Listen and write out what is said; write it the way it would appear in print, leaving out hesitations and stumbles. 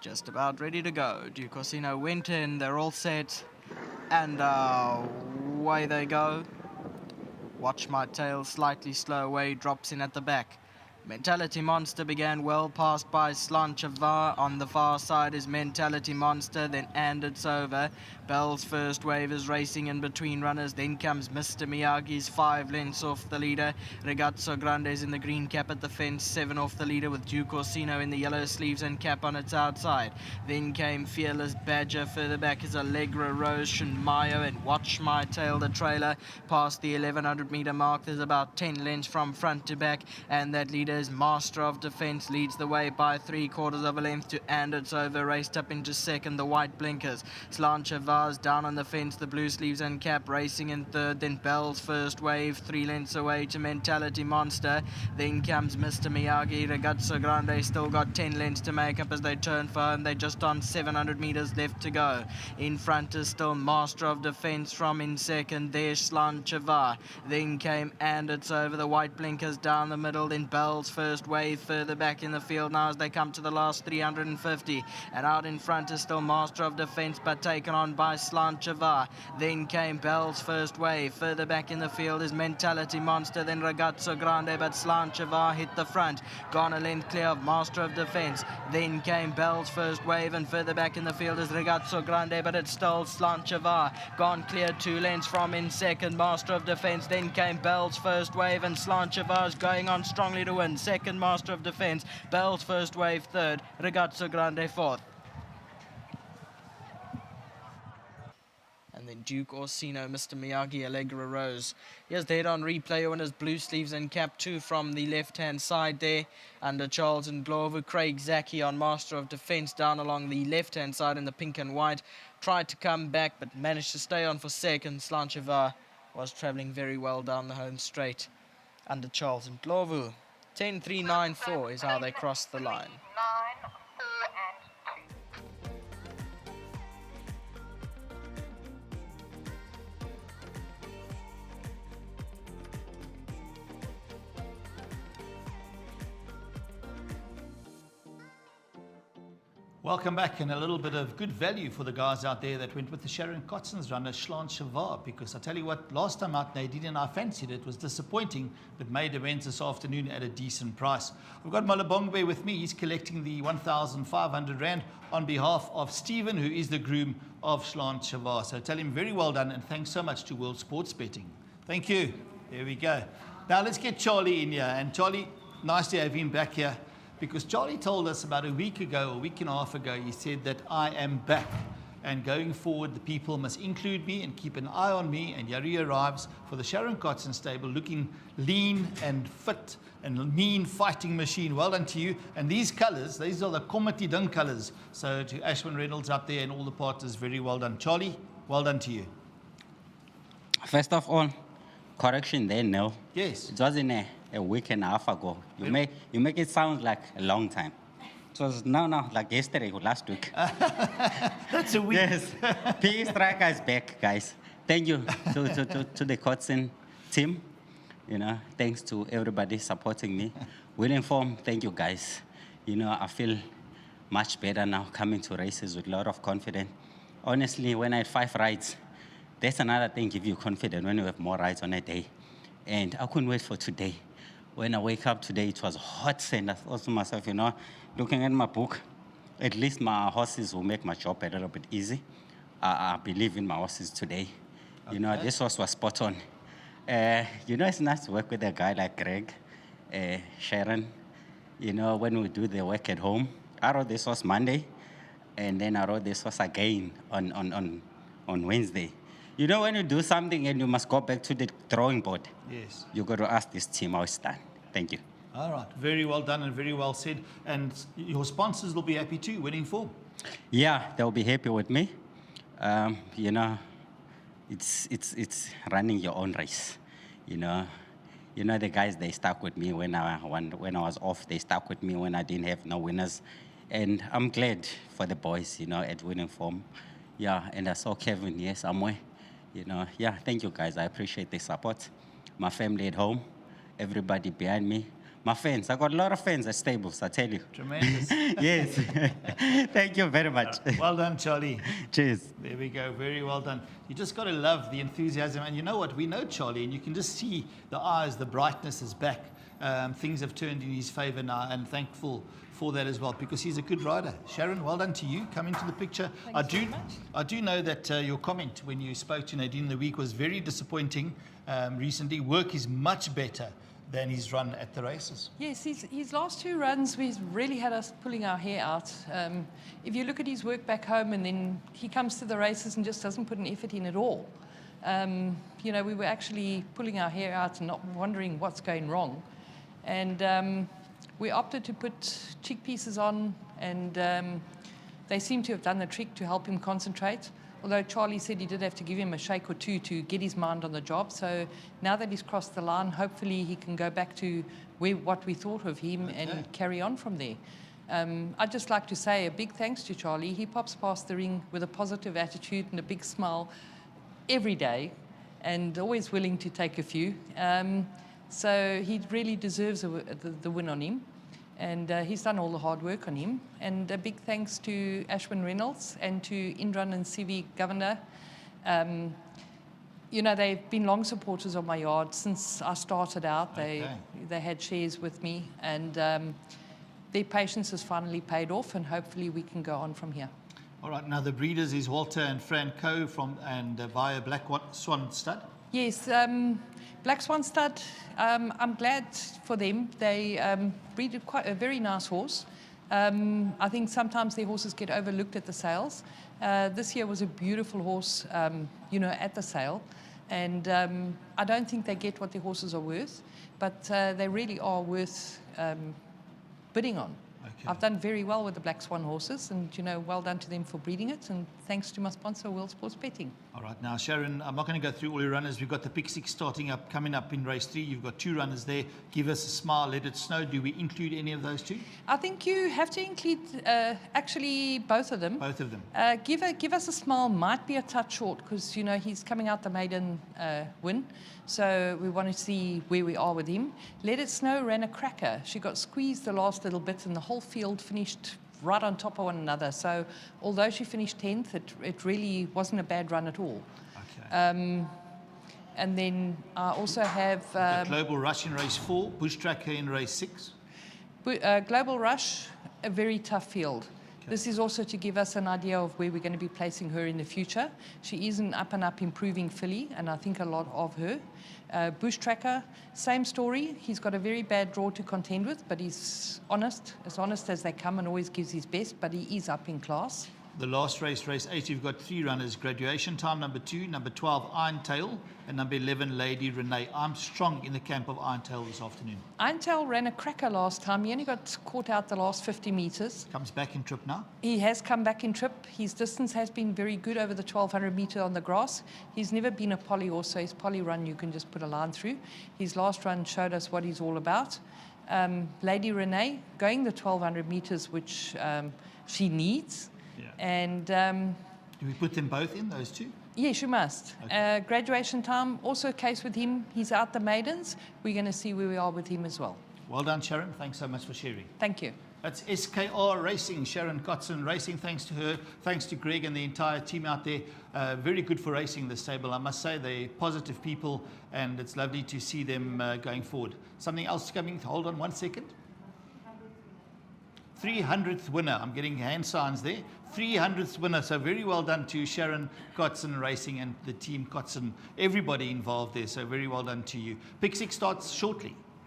Just about ready to go. Duke Orsino went in, they're all set, and away they go. Watch My Tail slightly slow away, drops in at the back. Mentality Monster began well, passed by Slainte. On the far side is Mentality Monster, then And It's Over. Bell's first wave is racing in between runners, then comes Mr. Miyagi's 5 lengths off the leader. Ragazzo Grande's in the green cap at the fence, 7 off the leader with Duke Orsino in the yellow sleeves and cap on its outside. Then came Fearless Badger, further back is Allegra Rose, Shinmayo and Watch My Tail, the trailer. Past the 1100 meter mark, there's about 10 lengths from front to back, and that leader is Master of Defense, leads the way by 3/4 of a length to And It's Over, raced up into second, the white blinkers. Slainte down on the fence, the blue sleeves and cap racing in third, then Bell's first wave 3 lengths away to Mentality Monster. Then comes Mr. Miyagi. Ragazzo Grande still got 10 lengths to make up as they turn for home. They're just on 700 meters left to go. In front is still Master of Defense from in second. There's Slainte. Then came And It's Over, the white blinkers down the middle, then Bell's first wave further back in the field now as they come to the last 350. And out in front is still Master of Defense, but taken on by Slainte. Then came Bell's first wave. Further back in the field is Mentality Monster, then Ragazzo Grande, but Slainte hit the front. Gone a length clear of Master of Defense. Then came Bell's first wave, and further back in the field is Ragazzo Grande, but it stole Slainte. Gone clear 2 lengths from in second, Master of Defense. Then came Bell's first wave, and Slainte is going on strongly to win. Second, Master of Defense. Bell's first wave third, Ragazzo Grande fourth. And then Duke Orsino, Mr. Miyagi, Allegra Rose. Here's the head-on replay winners, blue sleeves and cap 2 from the left-hand side there. Under Charles and Glover, Craig Zaki on Master of Defense down along the left-hand side in the pink and white. Tried to come back, but managed to stay on for second. Slainte was travelling very well down the home straight. Under Charles and Glover. 10-3-9-4 is how they crossed the line. Welcome back, and a little bit of good value for the guys out there that went with the Sharon Cotson's runner, Slainte. Because I tell you what, last time out, Nadine and I fancied it. It was disappointing, but made events this afternoon at a decent price. We've got Malabongwe with me. He's collecting the 1,500 Rand on behalf of Stephen, who is the groom of Slainte. So tell him very well done, and thanks so much to World Sports Betting. Thank you. There we go. Now let's get Charlie in here. And Charlie, nice to have him back here. Because Charlie told us about a week and a half ago, he said that I am back. And going forward, the people must include me and keep an eye on me. And here he arrives for the Sharon Kotson stable, looking lean and fit and mean fighting machine. Well done to you. And these colours, these are the Comedy Dun colours. So to Ashwin Reynolds up there and all the partners, very well done. Charlie, well done to you. First of all, correction there, no. Yes. It wasn't a week and a half ago. You make it sound like a long time. It was like yesterday or last week. That's a week. Yes. PE Striker is back, guys. Thank you to the Kotson team. Thanks to everybody supporting me. Winning form, thank you, guys. I feel much better now coming to races with a lot of confidence. Honestly, when I had 5 rides, that's another thing, give you confidence when you have more rides on a day. And I couldn't wait for today. When I wake up today, it was hot, and I thought to myself, looking at my book, at least my horses will make my job a little bit easy. I believe in my horses today. Okay. This horse was spot on. It's nice to work with a guy like Greg, Sharon. When we do the work at home, I rode this horse Monday, and then I rode this horse again on Wednesday. When you do something and you must go back to the drawing board, yes, you got to ask this team how it's done. Thank you. All right. Very well done and very well said. And your sponsors will be happy too, winning form. Yeah, they'll be happy with me. It's running your own race. The guys, they stuck with me when I was off. They stuck with me when I didn't have no winners. And I'm glad for the boys, at winning form. Yeah, and I saw Kevin here somewhere. Thank you guys. I appreciate the support. My family at home, everybody behind me, my fans. I got a lot of fans at stables, I tell you. Tremendous. Yes. Thank you very much. Well done, Charlie. Cheers. There we go. Very well done. You just got to love the enthusiasm. And you know what? We know Charlie, and you can just see the eyes, the brightness is back. Things have turned in his favor now, and thankful for that as well, because he's a good rider. Sharon, well done to you. Come into the picture. I do know that your comment when you spoke to Nadine in the week was very disappointing recently. Work is much better than his run at the races. Yes, his last 2 runs, we've really had us pulling our hair out. If you look at his work back home, and then he comes to the races and just doesn't put an effort in at all. You know, we were actually pulling our hair out and not wondering what's going wrong. And we opted to put cheek pieces on, and they seem to have done the trick to help him concentrate. Although Charlie said he did have to give him a shake or two to get his mind on the job. So now that he's crossed the line, hopefully he can go back to what we thought of him and carry on from there. I'd just like to say a big thanks to Charlie. He pops past the ring with a positive attitude and a big smile every day, and always willing to take a few. So he really deserves the win on him. And he's done all the hard work on him. And a big thanks to Ashwin Reynolds and to Indran and Sivi Governor. You know, they've been long supporters of my yard since I started out. They had shares with me, and their patience has finally paid off, and hopefully we can go on from here. All right, now the breeders is Walter and Fran Coe via Black Swan Stud. Yes, Black Swan Stud, I'm glad for them. They breed quite a very nice horse. I think sometimes their horses get overlooked at the sales. This year was a beautiful horse, you know, at the sale. And I don't think they get what their horses are worth, but they really are worth bidding on. Okay. I've done very well with the Black Swan horses, and, you know, well done to them for breeding it, and thanks to my sponsor, World Sports Betting. All right, now, Sharon, I'm not going to go through all your runners. We've got the Pick 6 coming up in race 3. You've got 2 runners there. Give us a smile, let it snow. Do we include any of those 2? I think you have to include actually both of them. Both of them. Give us a smile might be a touch short, because, you know, he's coming out the maiden win. So we want to see where we are with him. Let It Snow ran a cracker. She got squeezed the last little bit, and the whole field finished right on top of one another. So although she finished 10th, it really wasn't a bad run at all. Okay. And then I also have... Global Rush in race 4, Bush Tracker in race 6. Global Rush, a very tough field. Okay. This is also to give us an idea of where we're going to be placing her in the future. She is an up-and-up improving filly, and I think a lot of her. Bush Tracker, same story. He's got a very bad draw to contend with, but he's honest as they come, and always gives his best, but he is up in class. The last race, race 8, you've got 3 runners. Graduation Time, number 2, number 12, Iron Tail, and number 11, Lady Renee. I'm strong in the camp of Iron Tail this afternoon. Iron Tail ran a cracker last time. He only got caught out the last 50 metres. Comes back in trip now? He has come back in trip. His distance has been very good over the 1,200 metre on the grass. He's never been a poly horse, so his poly run you can just put a line through. His last run showed us what he's all about. Lady Renee, going the 1,200 metres, which she needs. Yeah. And do we put them both in, those 2? Yes, you must. Okay. Graduation Time, also a case with him. He's out the maidens. We're going to see where we are with him as well. Well done, Sharon. Thanks so much for sharing. Thank you. That's SKR Racing, Sharon Kotzen Racing. Thanks to her, thanks to Greg and the entire team out there. Very good for racing this stable. I must say they're positive people, and it's lovely to see them going forward. Something else coming. Hold on 1 second. 300th winner. I'm getting hand signs there. 300th winner. So very well done to Sharon Kotzen Racing and the team Kotzen. Everybody involved there. So very well done to you. Pick 6 starts shortly.